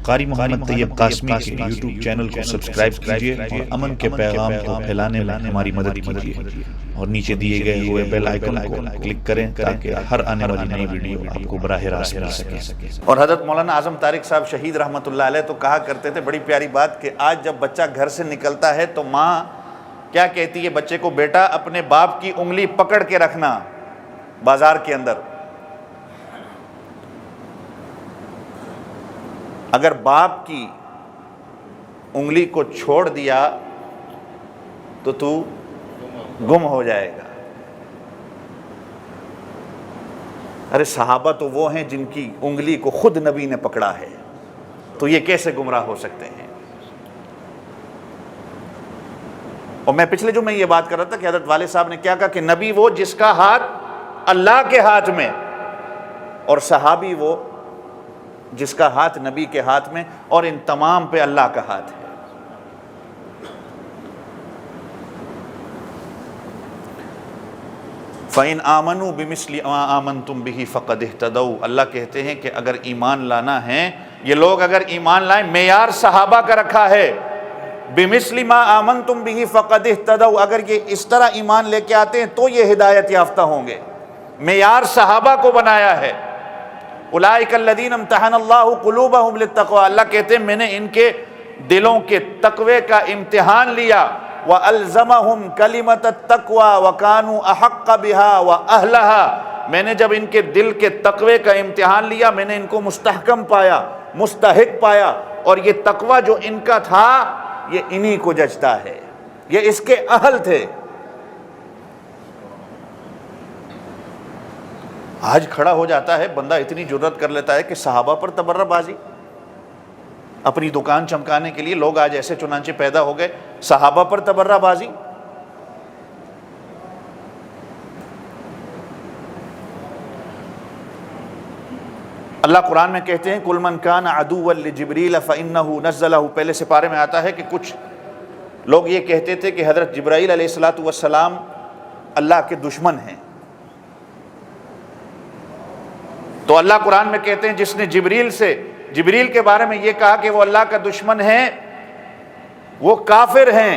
قاری محمد طیب قاسمی کے YouTube channel کو سبسکرائب کیجئے اور امن کے پیغام کو پھیلانے میں ہماری مدد کیجئے اور نیچے دیے گئے ہوئے بیل آئیکن کو کلک کریں تاکہ ہر آنے والی نئی ویڈیو آپ کو براہ راست مل سکے۔ اور حضرت مولانا اعظم طارق صاحب شہید رحمۃ اللہ علیہ تو کہا کرتے تھے بڑی پیاری بات کہ آج جب بچہ گھر سے نکلتا ہے تو ماں کیا کہتی ہے بچے کو، بیٹا اپنے باپ کی انگلی پکڑ کے رکھنا بازار کے اندر، اگر باپ کی انگلی کو چھوڑ دیا تو گم ہو جائے گا۔ ارے صحابہ تو وہ ہیں جن کی انگلی کو خود نبی نے پکڑا ہے، تو یہ کیسے گمراہ ہو سکتے ہیں؟ اور میں پچھلے جو میں یہ بات کر رہا تھا کہ حضرت والد صاحب نے کیا کہا کہ نبی وہ جس کا ہاتھ اللہ کے ہاتھ میں، اور صحابی وہ جس کا ہاتھ نبی کے ہاتھ میں، اور ان تمام پہ اللہ کا ہاتھ ہے۔ فَإِنْ آمَنُوا بِمِثْلِ مَا آمَنْتُمْ بِهِ فَقَدِ اهْتَدَوْا، اللہ کہتے ہیں کہ اگر ایمان لانا ہے، یہ لوگ اگر ایمان لائیں، معیار صحابہ کا رکھا ہے، بِمِثْلِ مَا آمَنْتُمْ بِهِ فَقَدِ اهْتَدَوْا، اگر یہ اس طرح ایمان لے کے آتے ہیں تو یہ ہدایت یافتہ ہوں گے۔ معیار صحابہ کو بنایا ہے۔ اولئک الذین امتحن اللہ قلوبہم للتقوی، اللہ کہتے ہیں میں نے ان کے دلوں کے تقوی کا امتحان لیا، وَأَلْزَمَهُمْ كَلِمَةَ التَّقْوَى وَكَانُوا أَحَقَّ بِهَا وَأَهْلَهَا، میں نے جب ان کے دل کے تقوی کا امتحان لیا، میں نے ان کو مستحکم پایا، مستحق پایا، اور یہ تقوی جو ان کا تھا یہ انہی کو جچتا ہے، یہ اس کے اہل تھے۔ آج کھڑا ہو جاتا ہے بندہ، اتنی جرت کر لیتا ہے کہ صحابہ پر تبرہ بازی، اپنی دکان چمکانے کے لیے لوگ آج ایسے چنانچہ پیدا ہو گئے، صحابہ پر تبرہ بازی۔ اللہ قرآن میں کہتے ہیں قُلْ مَنْ كَانَ عَدُوًّا لِجِبْرِيلَ فَإِنَّهُ نَزَّلَهُ، پہلے سپارے میں آتا ہے کہ کچھ لوگ یہ کہتے تھے کہ حضرت جبرائیل علیہ السلام اللہ کے دشمن ہیں، تو اللہ قرآن میں کہتے ہیں جس نے جبریل کے بارے میں یہ کہا کہ وہ اللہ کا دشمن ہے، وہ کافر ہیں۔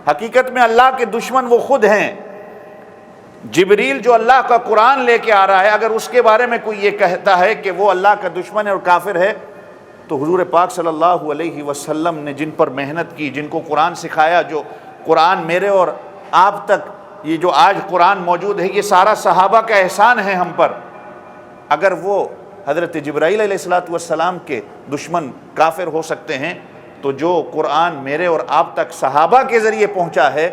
حقیقت میں اللہ کے دشمن وہ خود ہیں۔ جبریل جو اللہ کا قرآن لے کے آ رہا ہے، اگر اس کے بارے میں کوئی یہ کہتا ہے کہ وہ اللہ کا دشمن ہے اور کافر ہے، تو حضور پاک صلی اللہ علیہ وسلم نے جن پر محنت کی، جن کو قرآن سکھایا، جو قرآن میرے اور آپ تک یہ جو آج قرآن موجود ہے، یہ سارا صحابہ کا احسان ہے ہم پر۔ اگر وہ حضرت جبرائیل علیہ السلام کے دشمن کافر ہو سکتے ہیں، تو جو قرآن میرے اور آپ تک صحابہ کے ذریعے پہنچا ہے،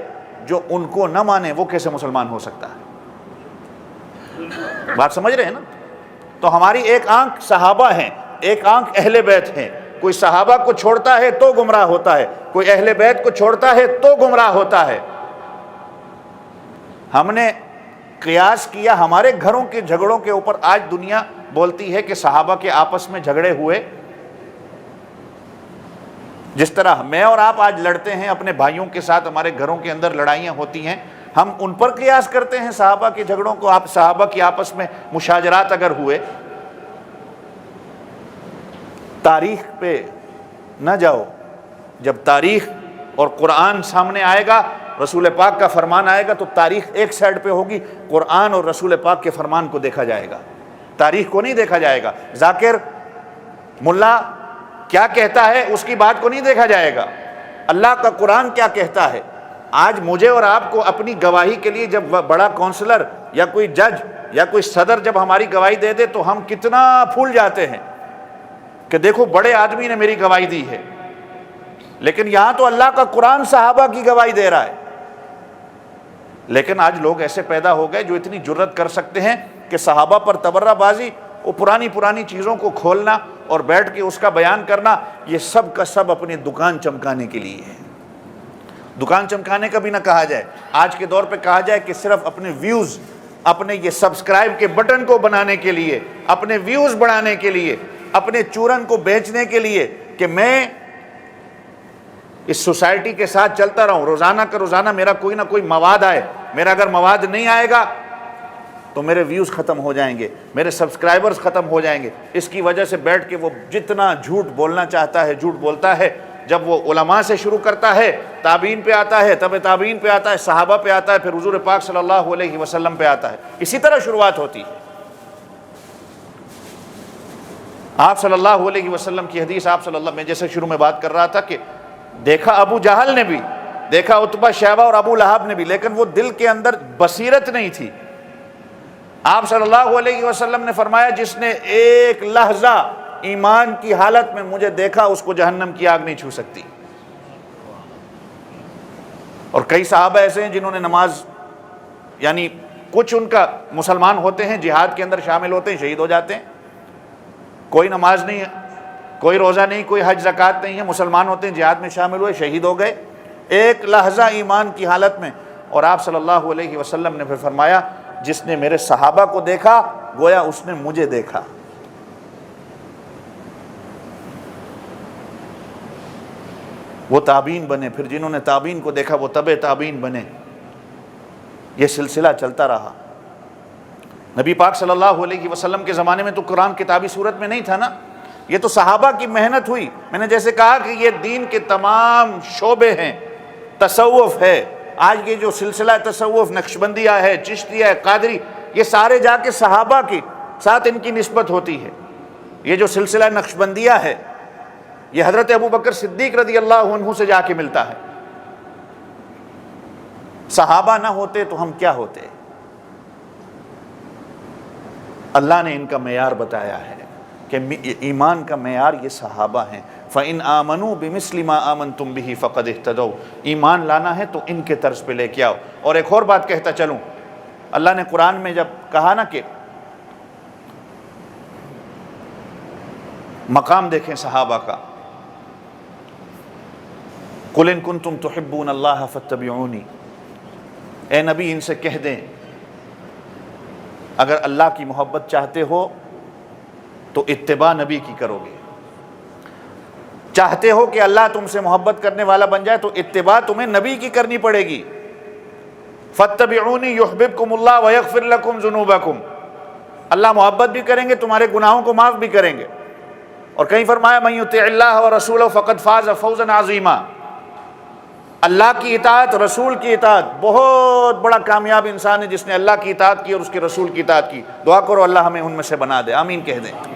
جو ان کو نہ مانے وہ کیسے مسلمان ہو سکتا ہے؟ بات سمجھ رہے ہیں نا؟ تو ہماری ایک آنکھ صحابہ ہیں، ایک آنکھ اہل بیت ہیں۔ کوئی صحابہ کو چھوڑتا ہے تو گمراہ ہوتا ہے، کوئی اہل بیت کو چھوڑتا ہے تو گمراہ ہوتا ہے۔ ہم نے قیاس کیا ہمارے گھروں کے جھگڑوں کے اوپر، آج دنیا بولتی ہے کہ صحابہ کے آپس میں جھگڑے ہوئے، جس طرح میں اور آپ آج لڑتے ہیں اپنے بھائیوں کے ساتھ، ہمارے گھروں کے اندر لڑائیاں ہوتی ہیں، ہم ان پر قیاس کرتے ہیں صحابہ کے جھگڑوں کو۔ آپ صحابہ کی آپس میں مشاجرات اگر ہوئے، تاریخ پہ نہ جاؤ، جب تاریخ اور قرآن سامنے آئے گا، رسول پاک کا فرمان آئے گا، تو تاریخ ایک سائڈ پہ ہوگی، قرآن اور رسول پاک کے فرمان کو دیکھا جائے گا، تاریخ کو نہیں دیکھا جائے گا۔ ذاکر ملا کیا کہتا ہے اس کی بات کو نہیں دیکھا جائے گا، اللہ کا قرآن کیا کہتا ہے۔ آج مجھے اور آپ کو اپنی گواہی کے لیے جب بڑا کونسلر یا کوئی جج یا کوئی صدر جب ہماری گواہی دے دے تو ہم کتنا پھول جاتے ہیں کہ دیکھو بڑے آدمی نے میری گواہی دی ہے، لیکن یہاں تو اللہ کا قرآن صحابہ کی گواہی دے رہا ہے۔ لیکن آج لوگ ایسے پیدا ہو گئے جو اتنی جرت کر سکتے ہیں کہ صحابہ پر تبرہ بازی، وہ پرانی چیزوں کو کھولنا اور بیٹھ کے اس کا بیان کرنا، یہ سب کا سب اپنی دکان چمکانے کے لیے ہے۔ دکان چمکانے کا بھی نہ کہا جائے، آج کے دور پہ کہا جائے کہ صرف اپنے ویوز، اپنے یہ سبسکرائب کے بٹن کو بنانے کے لیے، اپنے ویوز بڑھانے کے لیے، اپنے چورن کو بیچنے کے لیے، کہ میں اس سوسائٹی کے ساتھ چلتا رہوں، روزانہ کا روزانہ میرا کوئی نہ کوئی مواد آئے، میرا اگر مواد نہیں آئے گا تو میرے ویوز ختم ہو جائیں گے، میرے سبسکرائبرز ختم ہو جائیں گے۔ اس کی وجہ سے بیٹھ کے وہ جتنا جھوٹ بولنا چاہتا ہے جھوٹ بولتا ہے۔ جب وہ علماء سے شروع کرتا ہے، تابعین پہ آتا ہے، تبع تابعین پہ آتا ہے، صحابہ پہ آتا ہے، پھر حضور پاک صلی اللہ علیہ وسلم پہ آتا ہے۔ اسی طرح شروعات ہوتی ہے۔ آپ صلی اللہ علیہ وسلم کی حدیث، آپ صلی اللہ، میں جیسے شروع میں بات کر رہا تھا کہ دیکھا ابو جہل نے بھی، دیکھا عتبہ شیبہ اور ابو لہب نے بھی، لیکن وہ دل کے اندر بصیرت نہیں تھی۔ آپ صلی اللہ علیہ وسلم نے فرمایا جس نے ایک لحظہ ایمان کی حالت میں مجھے دیکھا اس کو جہنم کی آگ نہیں چھو سکتی۔ اور کئی صحابہ ایسے ہیں جنہوں نے نماز، یعنی کچھ ان کا مسلمان ہوتے ہیں، جہاد کے اندر شامل ہوتے ہیں، شہید ہو جاتے ہیں، کوئی نماز نہیں ہے، کوئی روزہ نہیں، کوئی حج زکوٰۃ نہیں ہے، مسلمان ہوتے ہیں، جہاد میں شامل ہوئے، شہید ہو گئے ایک لحظہ ایمان کی حالت میں۔ اور آپ صلی اللہ علیہ وسلم نے پھر فرمایا جس نے میرے صحابہ کو دیکھا گویا اس نے مجھے دیکھا۔ وہ تابعین بنے، پھر جنہوں نے تابعین کو دیکھا وہ تبع تابعین بنے۔ یہ سلسلہ چلتا رہا۔ نبی پاک صلی اللہ علیہ وسلم کے زمانے میں تو قرآن کتابی صورت میں نہیں تھا نا، یہ تو صحابہ کی محنت ہوئی۔ میں نے جیسے کہا کہ یہ دین کے تمام شعبے ہیں، تصوف ہے، آج یہ جو سلسلہ تصوف نقشبندیہ ہے، چشتیہ ہے، قادری، یہ سارے جا کے صحابہ کے ساتھ ان کی نسبت ہوتی ہے۔ یہ جو سلسلہ نقشبندیہ ہے یہ حضرت ابو بکر صدیق رضی اللہ عنہ سے جا کے ملتا ہے۔ صحابہ نہ ہوتے تو ہم کیا ہوتے؟ اللہ نے ان کا معیار بتایا ہے کہ ایمان کا معیار یہ صحابہ ہیں۔ فَإِنْ آمَنُوا بِمِثْلِ مَا آمَنْتُمْ بِهِ فَقَدِ اهْتَدَوْا، ایمان لانا ہے تو ان کے طرز پہ لے کے آؤ۔ اور ایک اور بات کہتا چلوں، اللہ نے قرآن میں جب کہا نا کہ مقام دیکھیں صحابہ کا، قُلْ إِن كُنتُمْ تُحِبُّونَ اللَّهَ فَاتَّبِعُونِي، اے نبی ان سے کہہ دیں اگر اللہ کی محبت چاہتے ہو تو اتباع نبی کی کرو گے، چاہتے ہو کہ اللہ تم سے محبت کرنے والا بن جائے تو اتباع تمہیں نبی کی کرنی پڑے گی۔ فَاتَّبِعُونِي يُحْبِبْكُمُ اللَّهُ وَيَغْفِرْ لَكُمْ ذُنُوبَكُمْ، اللہ محبت بھی کریں گے، تمہارے گناہوں کو معاف بھی کریں گے۔ اور کہیں فرمایا مَن يُطِعِ اللَّهَ وَرَسُولَهُ فَقَدْ فَازَ فَوْزًا عَظِيمًا، اللہ کی اطاعت، رسول کی اطاعت، بہت بڑا کامیاب انسان ہے جس نے اللہ کی اطاعت کی اور اس کے رسول کی اطاعت کی۔ دعا کرو اللہ ہمیں ان میں سے بنا دے، آمین کہہ دیں۔